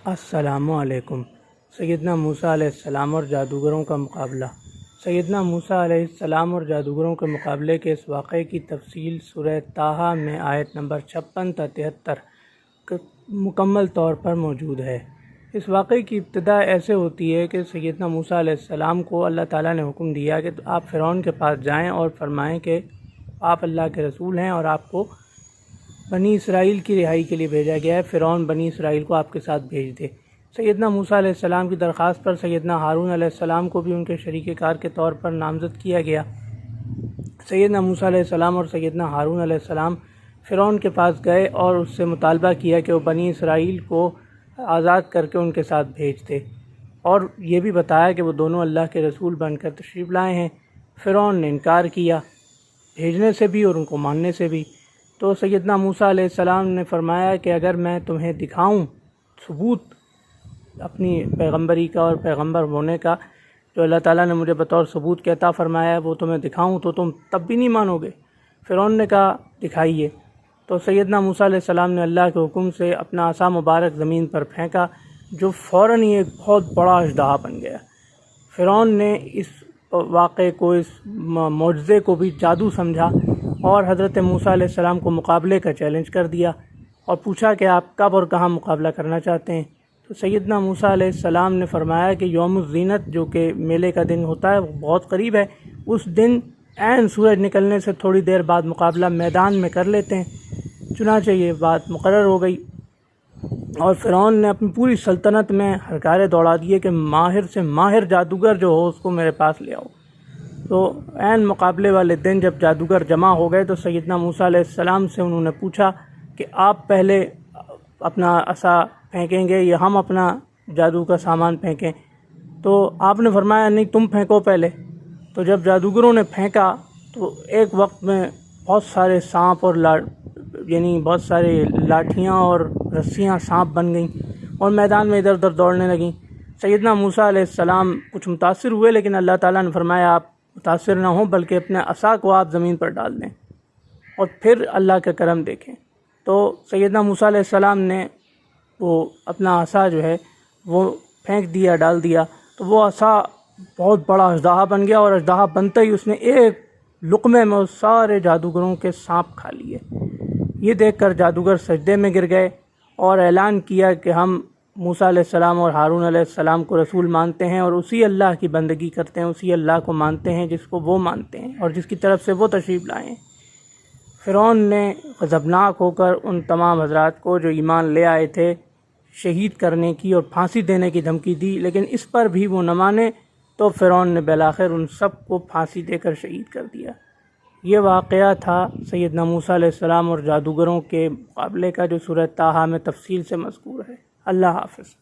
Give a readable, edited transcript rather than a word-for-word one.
السلام علیکم۔ سیدنا موسیٰ علیہ السلام اور جادوگروں کا مقابلہ۔ سیدنا موسیٰ علیہ السلام اور جادوگروں کے مقابلے کے اس واقعے کی تفصیل سورہ طٰہٰ میں آیت نمبر 56 تا 73 مکمل طور پر موجود ہے۔ اس واقعے کی ابتدا ایسے ہوتی ہے کہ سیدنا موسیٰ علیہ السلام کو اللہ تعالیٰ نے حکم دیا کہ آپ فرعون کے پاس جائیں اور فرمائیں کہ آپ اللہ کے رسول ہیں اور آپ کو بنی اسرائیل کی رہائی کے لیے بھیجا گیا ہے، فرعون بنی اسرائیل کو آپ کے ساتھ بھیج دے۔ سیدنا موسیٰ علیہ السلام کی درخواست پر سیدنا ہارون علیہ السلام کو بھی ان کے شریک کار کے طور پر نامزد کیا گیا۔ سیدنا موسیٰ علیہ السلام اور سیدنا ہارون علیہ السلام فرعون کے پاس گئے اور اس سے مطالبہ کیا کہ وہ بنی اسرائیل کو آزاد کر کے ان کے ساتھ بھیج دے، اور یہ بھی بتایا کہ وہ دونوں اللہ کے رسول بن کر تشریف لائے ہیں۔ فرعون نے انکار کیا بھیجنے سے بھی اور ان کو ماننے سے بھی۔ تو سیدنا موسیٰ علیہ السلام نے فرمایا کہ اگر میں تمہیں دکھاؤں ثبوت اپنی پیغمبری کا اور پیغمبر ہونے کا، جو اللہ تعالیٰ نے مجھے بطور ثبوت کے عطا فرمایا ہے، وہ تمہیں دکھاؤں تو تم تب بھی نہیں مانو گے۔ فرعون نے کہا دکھائیے۔ تو سیدنا موسیٰ علیہ السلام نے اللہ کے حکم سے اپنا عصا مبارک زمین پر پھینکا، جو فوراً ہی ایک بہت بڑا اژدہا بن گیا۔ فرعون نے اس واقعے کو، اس معجزے کو بھی جادو سمجھا اور حضرت موسیٰ علیہ السلام کو مقابلے کا چیلنج کر دیا اور پوچھا کہ آپ کب اور کہاں مقابلہ کرنا چاہتے ہیں۔ تو سیدنا موسیٰ علیہ السلام نے فرمایا کہ یوم الزینت، جو کہ میلے کا دن ہوتا ہے، وہ بہت قریب ہے، اس دن عین سورج نکلنے سے تھوڑی دیر بعد مقابلہ میدان میں کر لیتے ہیں۔ چنانچہ یہ بات مقرر ہو گئی اور فرعون نے اپنی پوری سلطنت میں ہرکارے دوڑا دیے کہ ماہر سے ماہر جادوگر جو ہو اس کو میرے پاس لے آؤ۔ تو عین مقابلے والے دن جب جادوگر جمع ہو گئے تو سیدنا موسیٰ علیہ السلام سے انہوں نے پوچھا کہ آپ پہلے اپنا عصا پھینکیں گے یا ہم اپنا جادو کا سامان پھینکیں؟ تو آپ نے فرمایا نہیں، تم پھینکو پہلے۔ تو جب جادوگروں نے پھینکا تو ایک وقت میں بہت سارے سانپ اور بہت سارے لاٹھیاں اور رسیاں سانپ بن گئیں اور میدان میں ادھر ادھر دوڑنے لگیں۔ سیدنا موسیٰ علیہ السلام کچھ متاثر ہوئے، لیکن اللہ تعالیٰ نے فرمایا آپ متاثر نہ ہوں، بلکہ اپنے عصا کو آپ زمین پر ڈال دیں اور پھر اللہ کا کرم دیکھیں۔ تو سیدنا موسیٰ علیہ السلام نے وہ اپنا عصا جو ہے وہ پھینک دیا، ڈال دیا، تو وہ عصا بہت بڑا اژدہا بن گیا اور اژدہا بنتے ہی اس نے ایک لقمے میں اس سارے جادوگروں کے سانپ کھا لیے۔ یہ دیکھ کر جادوگر سجدے میں گر گئے اور اعلان کیا کہ ہم موسیٰ علیہ السلام اور ہارون علیہ السلام کو رسول مانتے ہیں اور اسی اللہ کی بندگی کرتے ہیں، اسی اللہ کو مانتے ہیں جس کو وہ مانتے ہیں اور جس کی طرف سے وہ تشریف لائے ہیں۔ فرعون نے غضبناک ہو کر ان تمام حضرات کو جو ایمان لے آئے تھے شہید کرنے کی اور پھانسی دینے کی دھمکی دی، لیکن اس پر بھی وہ نہ مانے، تو فرعون نے بالآخر ان سب کو پھانسی دے کر شہید کر دیا۔ یہ واقعہ تھا سیدنا موسیٰ علیہ السلام اور جادوگروں کے مقابلے کا، جو سورہ طٰہٰ میں تفصیل سے مذکور ہے۔ اللہ حافظ۔